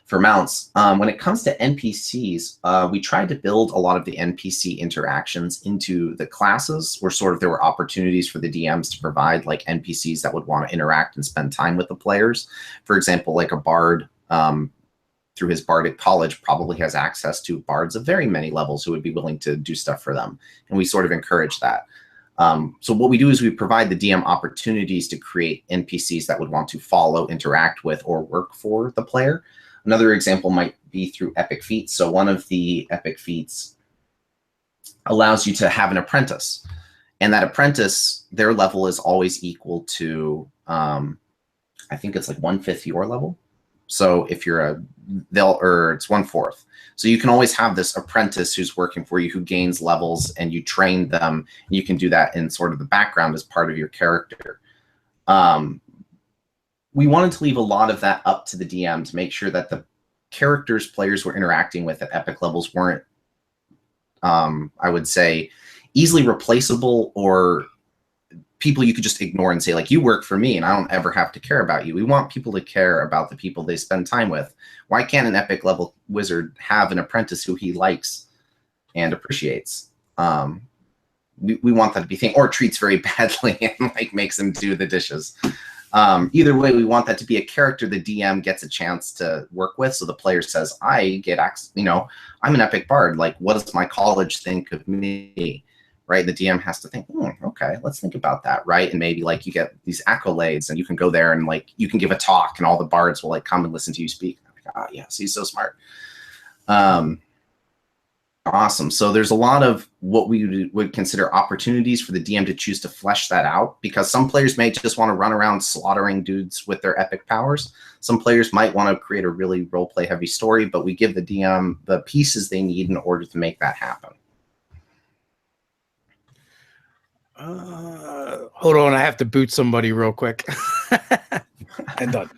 for mounts. When it comes to NPCs, we tried to build a lot of the NPC interactions into the classes, where sort of there were opportunities for the DMs to provide like NPCs that would want to interact and spend time with the players. For example, like a bard through his bardic college probably has access to bards of very many levels who would be willing to do stuff for them. And we sort of encourage that. So what we do is we provide the DM opportunities to create NPCs that would want to follow, interact with, or work for the player. Another example might be through epic feats. So one of the epic feats allows you to have an apprentice. And that apprentice, their level is always equal to, I think it's like 1/5 your level. So if you're it's 1/4. So you can always have this apprentice who's working for you, who gains levels, and you train them. And you can do that in sort of the background as part of your character. We wanted to leave a lot of that up to the DM to make sure that the characters players were interacting with at epic levels weren't, I would say, easily replaceable, or people you could just ignore and say, like, you work for me and I don't ever have to care about you. We want people to care about the people they spend time with. Why can't an epic level wizard have an apprentice who he likes and appreciates? We want that to be a thing, or treats very badly and like makes them do the dishes. Either way, we want that to be a character the DM gets a chance to work with. So the player says, I get access, I'm an epic bard. Like, what does my college think of me? Right? The DM has to think, okay, let's think about that. Right? And maybe like you get these accolades and you can go there and like, you can give a talk and all the bards will like come and listen to you speak. Like, yes, he's so smart. Awesome. So there's a lot of what we would consider opportunities for the DM to choose to flesh that out, because some players may just want to run around slaughtering dudes with their epic powers. Some players might want to create a really roleplay heavy story, but we give the DM the pieces they need in order to make that happen. Hold on, I have to boot somebody real quick. And done.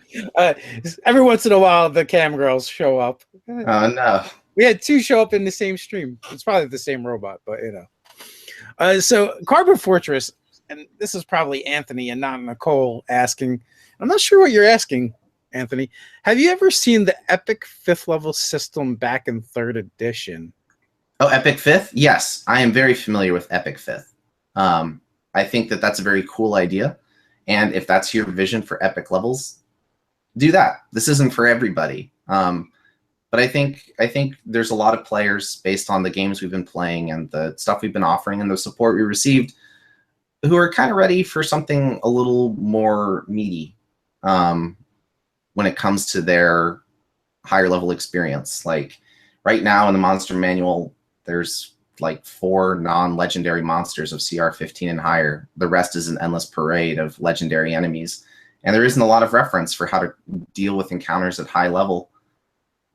Every once in a while, the cam girls show up. Oh, no. We had 2 show up in the same stream. It's probably the same robot, but you know. So Carbon Fortress, and this is probably Anthony and not Nicole asking. I'm not sure what you're asking, Anthony. Have you ever seen the Epic 5th level system back in 3rd edition? Oh, Epic 5th? Yes, I am very familiar with Epic 5th. I think that that's a very cool idea. And if that's your vision for epic levels, do that. This isn't for everybody. But I think there's a lot of players, based on the games we've been playing and the stuff we've been offering and the support we received, who are kind of ready for something a little more meaty when it comes to their higher level experience. Like right now in the monster manual, there's like 4 non-legendary monsters of CR 15 and higher. The rest is an endless parade of legendary enemies. And there isn't a lot of reference for how to deal with encounters at high level.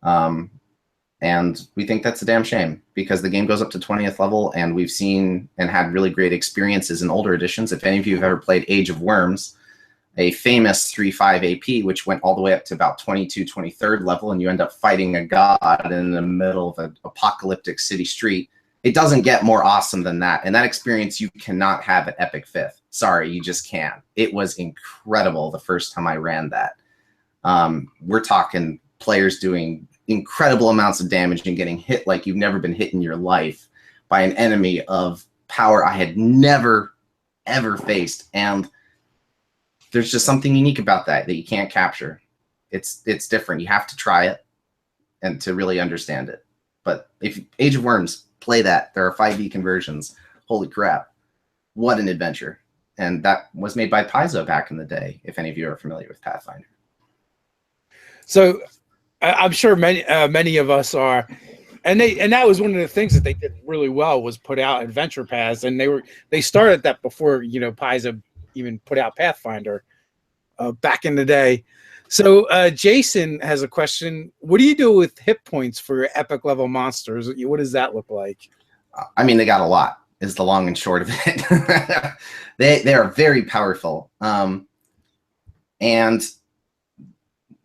And we think that's a damn shame, because the game goes up to 20th level, and we've seen and had really great experiences in older editions. If any of you have ever played Age of Worms, a famous 3-5 AP, which went all the way up to about 22, 23rd level, and you end up fighting a god in the middle of an apocalyptic city street. It doesn't get more awesome than that. And that experience you cannot have at Epic 5th. Sorry, you just can't. It was incredible the first time I ran that. We're talking players doing incredible amounts of damage and getting hit like you've never been hit in your life by an enemy of power I had never, ever faced. And there's just something unique about that you can't capture. It's different. You have to try it and to really understand it. But if Age of Worms, play that. There are 5e conversions. Holy crap. What an adventure. And that was made by Paizo back in the day, if any of you are familiar with Pathfinder. So I'm sure many of us are. And that was one of the things that they did really well, was put out adventure paths, and they started that before, you know, Paizo even put out Pathfinder back in the day. So Jason has a question. What do you do with hit points for your epic level monsters? What does that look like? I mean, they got a lot, is the long and short of it. They are very powerful. And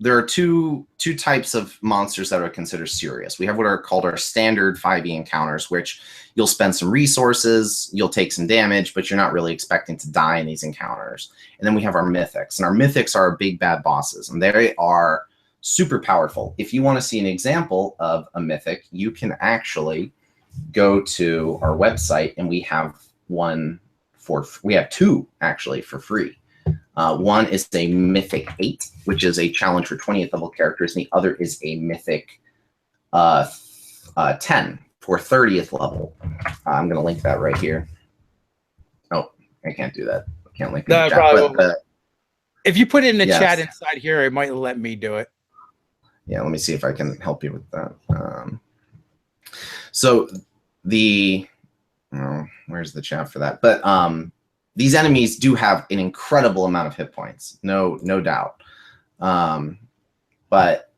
there are two types of monsters that are considered serious. We have what are called our standard 5e encounters, which you'll spend some resources, you'll take some damage, but you're not really expecting to die in these encounters. And then we have our Mythics. And our Mythics are our big bad bosses, and they are super powerful. If you want to see an example of a Mythic, you can actually go to our website, and we have two actually for free. One is a Mythic 8, which is a challenge for 20th level characters, and the other is a Mythic 10 for 30th level. I'm going to link that right here. Oh, I can't do that. I can't link it. No, probably won't. If you put it in the chat inside here, it might let me do it. Yeah, let me see if I can help you with that. So where's the chat for that? But these enemies do have an incredible amount of hit points, no doubt. But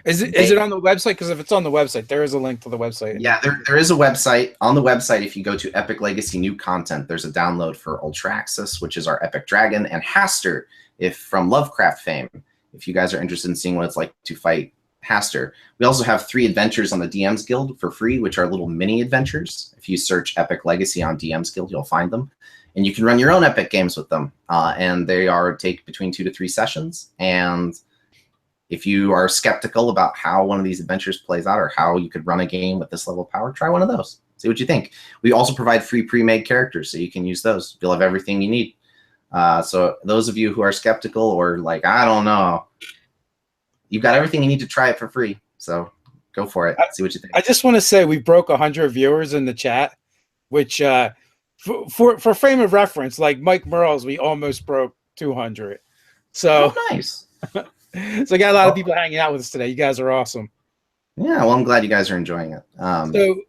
is it on the website? Because if it's on the website, there is a link to the website. Yeah, there is a website. On the website, if you go to Epic Legacy New Content, there's a download for Ultraxis, which is our Epic Dragon, and Haster, from Lovecraft fame. If you guys are interested in seeing what it's like to fight Haster. We also have 3 adventures on the DM's Guild for free, which are little mini adventures. If you search Epic Legacy on DM's Guild, you'll find them. And you can run your own epic games with them. And they take between 2 to 3 sessions. And if you are skeptical about how one of these adventures plays out, or how you could run a game with this level of power, try one of those. See what you think. We also provide free pre-made characters, so you can use those. You'll have everything you need. So those of you who are skeptical, or like, I don't know, you've got everything you need to try it for free. So go for it. See what you think. I just want to say we broke 100 viewers in the chat, which for frame of reference, like Mike Merles, we almost broke 200. So nice. So I got a lot of people hanging out with us today. You guys are awesome. Yeah, well, I'm glad you guys are enjoying it. So,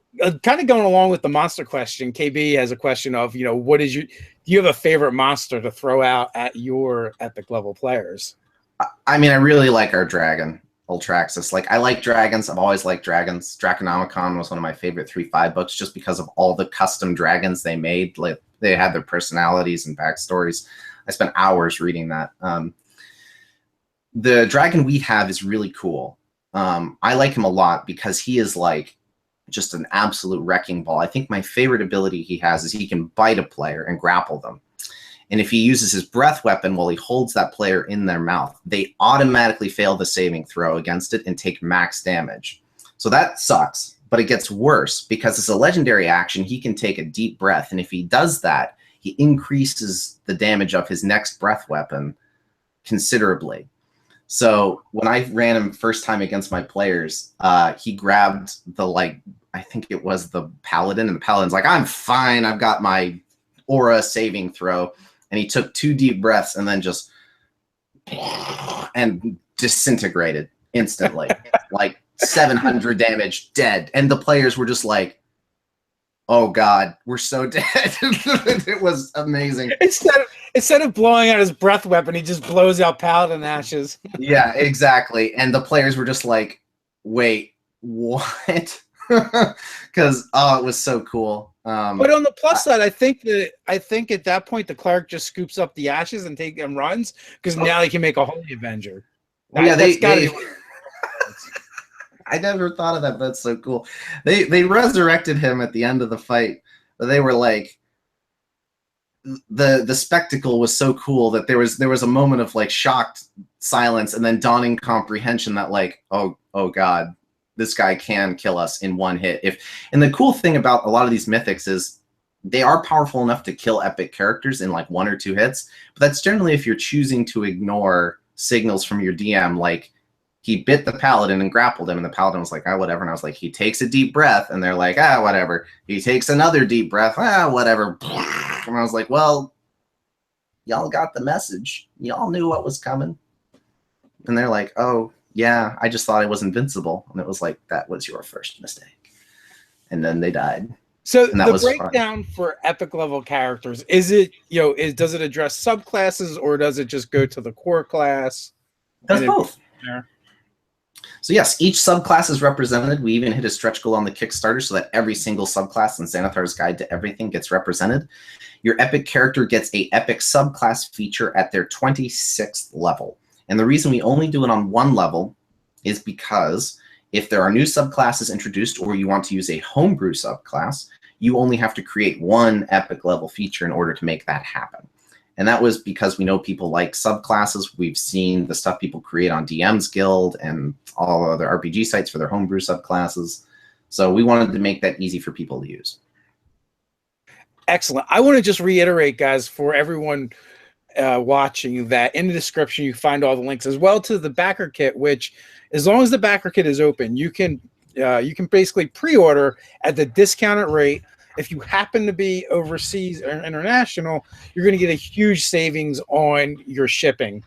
kind of going along with the monster question, KB has a question of, what is do you have a favorite monster to throw out at your epic level players? I mean, I really like our dragon, Ultraxis. Like, I like dragons. I've always liked dragons. Draconomicon was one of my favorite 3.5 books just because of all the custom dragons they made. Like, they had their personalities and backstories. I spent hours reading that. The dragon we have is really cool. I like him a lot because he is like just an absolute wrecking ball. I think my favorite ability he has is he can bite a player and grapple them. And if he uses his breath weapon while he holds that player in their mouth, they automatically fail the saving throw against it and take max damage. So that sucks, but it gets worse because it's a legendary action. He can take a deep breath. And if he does that, he increases the damage of his next breath weapon considerably. So when I ran him first time against my players, he grabbed I think it was the paladin, and the paladin's like, I'm fine, I've got my aura saving throw. And he took 2 deep breaths and then just and disintegrated instantly. Like 700 damage, dead. And the players were just like, oh God, we're so dead. It was amazing. Instead of blowing out his breath weapon, he just blows out paladin ashes. Yeah, exactly. And the players were just like, wait, what? Because it was so cool. But on the plus side, I think at that point the cleric just scoops up the ashes and runs, because now he can make a holy avenger. Yeah, I never thought of that, but that's so cool. They resurrected him at the end of the fight. But they were like, the spectacle was so cool that there was a moment of like shocked silence and then dawning comprehension that like, oh God, this guy can kill us in one hit. And the cool thing about a lot of these mythics is they are powerful enough to kill epic characters in like 1 or 2 hits, but that's generally if you're choosing to ignore signals from your DM, like he bit the paladin and grappled him, and the paladin was like, whatever. And I was like, he takes a deep breath, and they're like, whatever. He takes another deep breath, whatever. And I was like, well, y'all got the message. Y'all knew what was coming. And they're like, oh, yeah, I just thought I was invincible. And it was like, that was your first mistake. And then they died. So the breakdown for epic level characters, is it, does it address subclasses, or does it just go to the core class? It does both. So yes, each subclass is represented. We even hit a stretch goal on the Kickstarter so that every single subclass in Xanathar's Guide to Everything gets represented. Your epic character gets a epic subclass feature at their 26th level. And the reason we only do it on 1 level is because if there are new subclasses introduced or you want to use a homebrew subclass, you only have to create 1 epic level feature in order to make that happen. And that was because we know people like subclasses. We've seen the stuff people create on DM's Guild and all other RPG sites for their homebrew subclasses. So we wanted to make that easy for people to use. Excellent. I want to just reiterate, guys, for everyone watching, that in the description you find all the links, as well to the backer kit, which, as long as the backer kit is open, you can basically pre-order at the discounted rate. If you happen to be overseas or international, you're going to get a huge savings on your shipping.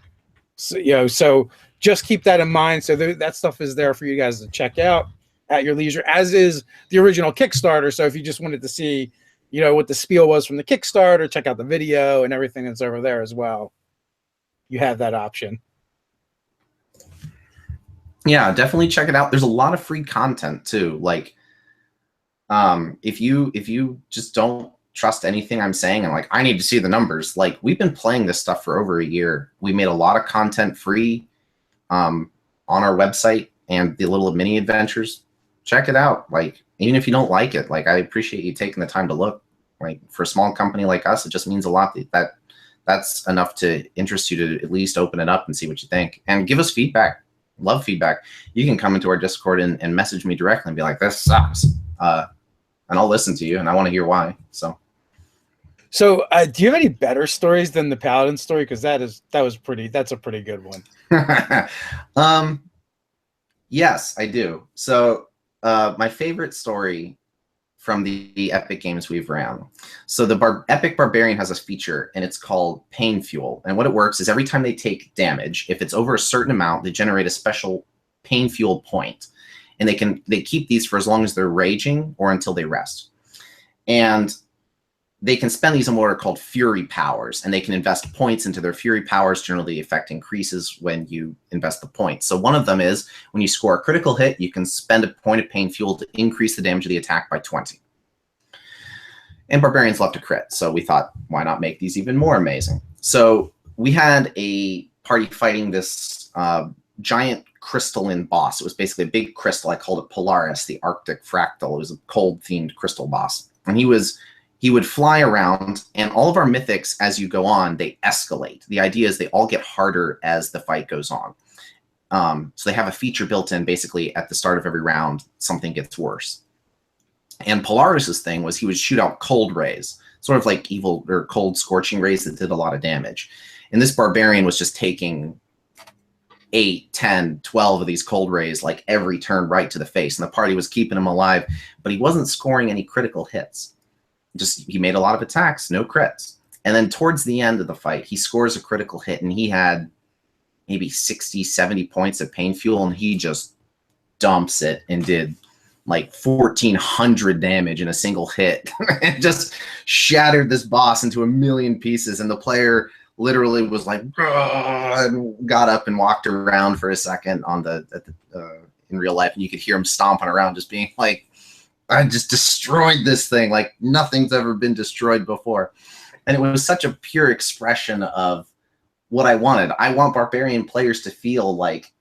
So just keep that in mind. So that stuff is there for you guys to check out at your leisure, as is the original Kickstarter. So if you just wanted to see, what the spiel was from the Kickstarter, check out the video and everything that's over there as well. You have that option. Yeah, definitely check it out. There's a lot of free content too. Like, if you just don't trust anything I'm saying and like, I need to see the numbers, like, we've been playing this stuff for over a year. We made a lot of content free on our website and the little mini adventures. Check it out. Like, even if you don't like it, like, I appreciate you taking the time to look. Like, for a small company like us, it just means a lot. That's enough to interest you to at least open it up and see what you think and give us feedback. Love feedback. You can come into our Discord and message me directly and be like, this sucks. And I'll listen to you, and I want to hear why. So do you have any better stories than the Paladin story? Because that's a pretty good one. Yes, I do. So my favorite story from the epic games we've ran. So the epic Barbarian has a feature, and it's called Pain Fuel. And what it works is every time they take damage, if it's over a certain amount, they generate a special Pain Fuel point. and they keep these for as long as they're raging or until they rest. And they can spend these on what are called fury powers, and they can invest points into their fury powers. Generally, the effect increases when you invest the points. So one of them is when you score a critical hit, you can spend a point of pain fuel to increase the damage of the attack by 20. And barbarians love to crit, so we thought, why not make these even more amazing? So we had a party fighting this giant crystalline boss. It was basically a big crystal. I called it Polaris, the Arctic Fractal. It was a cold-themed crystal boss. And he would fly around, and all of our mythics, as you go on, they escalate. The idea is they all get harder as the fight goes on. So they have a feature built in, basically, at the start of every round, something gets worse. And Polaris's thing was he would shoot out cold rays, sort of like evil or cold scorching rays that did a lot of damage. And this barbarian was just taking 8, 10, 12 of these cold rays like every turn right to the face. And the party was keeping him alive, but he wasn't scoring any critical hits. Just he made a lot of attacks, no crits. And then towards the end of the fight, he scores a critical hit, and he had maybe 60, 70 points of pain fuel, and he just dumps it and did like 1,400 damage in a single hit. And just shattered this boss into a million pieces, and the player literally was like, and got up and walked around for a second on in real life, and you could hear him stomping around, just being like, I just destroyed this thing like nothing's ever been destroyed before. And it was such a pure expression of what I wanted. I want barbarian players to feel like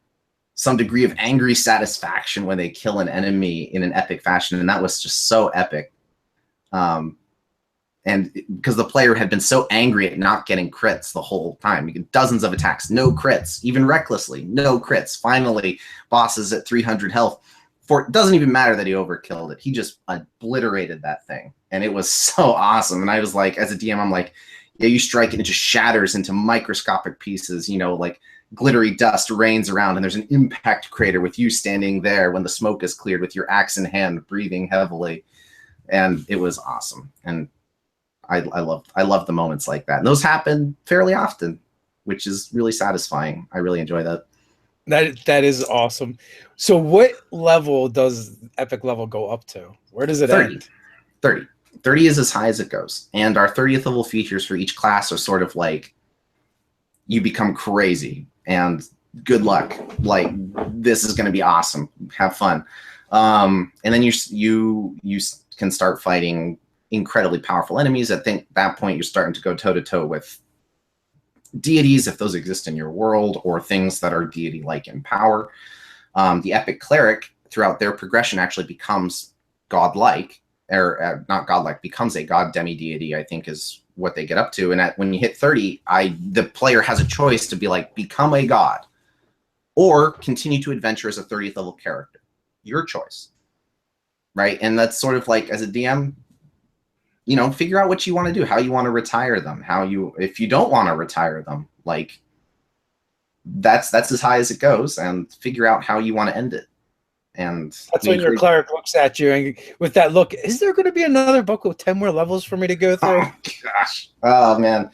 some degree of angry satisfaction when they kill an enemy in an epic fashion, and that was just so epic. And because the player had been so angry at not getting crits the whole time. You get dozens of attacks, no crits, even recklessly, no crits. Finally, bosses at 300 health. It doesn't even matter that he overkilled it. He just obliterated that thing. And it was so awesome. And I was like, as a DM, I'm like, yeah, you strike it and it just shatters into microscopic pieces, you know, like glittery dust rains around, and there's an impact crater with you standing there when the smoke is cleared with your axe in hand, breathing heavily. And it was awesome. And I love the moments like that. And those happen fairly often, which is really satisfying. I really enjoy that. That is awesome. So what level does epic level go up to? Where does it 30. end? 30. 30 is as high as it goes. And our 30th level features for each class are sort of like, you become crazy and good luck. Like, this is going to be awesome. Have fun. And then you can start fighting incredibly powerful enemies. I think at that point you're starting to go toe-to-toe with deities, if those exist in your world, or things that are deity-like in power. The epic cleric, throughout their progression, actually becomes godlike, or not godlike, becomes a god demi-deity, I think is what they get up to. And when you hit 30, the player has a choice to be like, become a god, or continue to adventure as a 30th level character. Your choice, right? And that's sort of like, as a DM, you know, figure out what you want to do, how you want to retire them, if you don't want to retire them, like that's as high as it goes, and figure out how you want to end it. And that's when your cleric looks at you and with that look, is there going to be another book with 10 more levels for me to go through? Oh gosh. Oh man.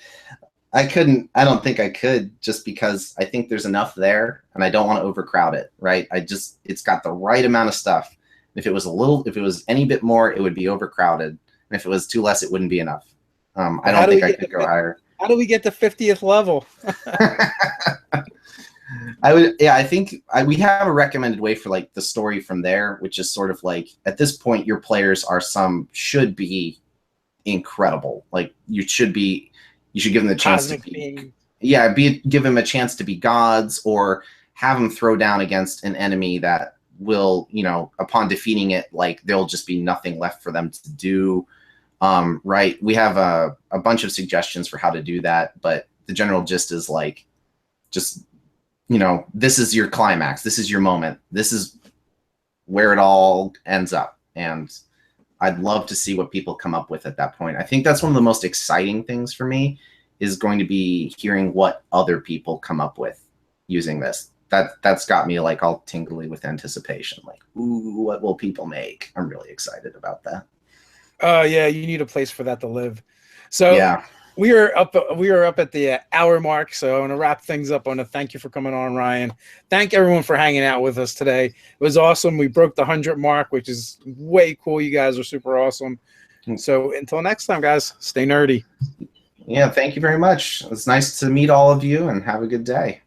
I don't think I could, just because I think there's enough there and I don't want to overcrowd it, right? It's got the right amount of stuff. If it was any bit more, it would be overcrowded. And if it was too less, it wouldn't be enough. I don't think I could go higher. How do we get to 50th level? I think we have a recommended way for like the story from there, which is sort of like, at this point, your players should be incredible. Like you should give them the chance to be, give them a chance to be gods, or have them throw down against an enemy that will, you know, upon defeating it, like there'll just be nothing left for them to do. Right. We have a bunch of suggestions for how to do that, but the general gist is like, just, you know, this is your climax. This is your moment. This is where it all ends up. And I'd love to see what people come up with at that point. I think that's one of the most exciting things for me, is going to be hearing what other people come up with using this. That's got me like all tingly with anticipation. Like, ooh, what will people make? I'm really excited about that. Yeah, you need a place for that to live. So yeah. we are up at the hour mark, so I want to wrap things up. I want to thank you for coming on, Ryan. Thank everyone for hanging out with us today. It was awesome. We broke the 100 mark, which is way cool. You guys are super awesome. So until next time, guys, stay nerdy. Yeah, thank you very much. It's nice to meet all of you, and have a good day.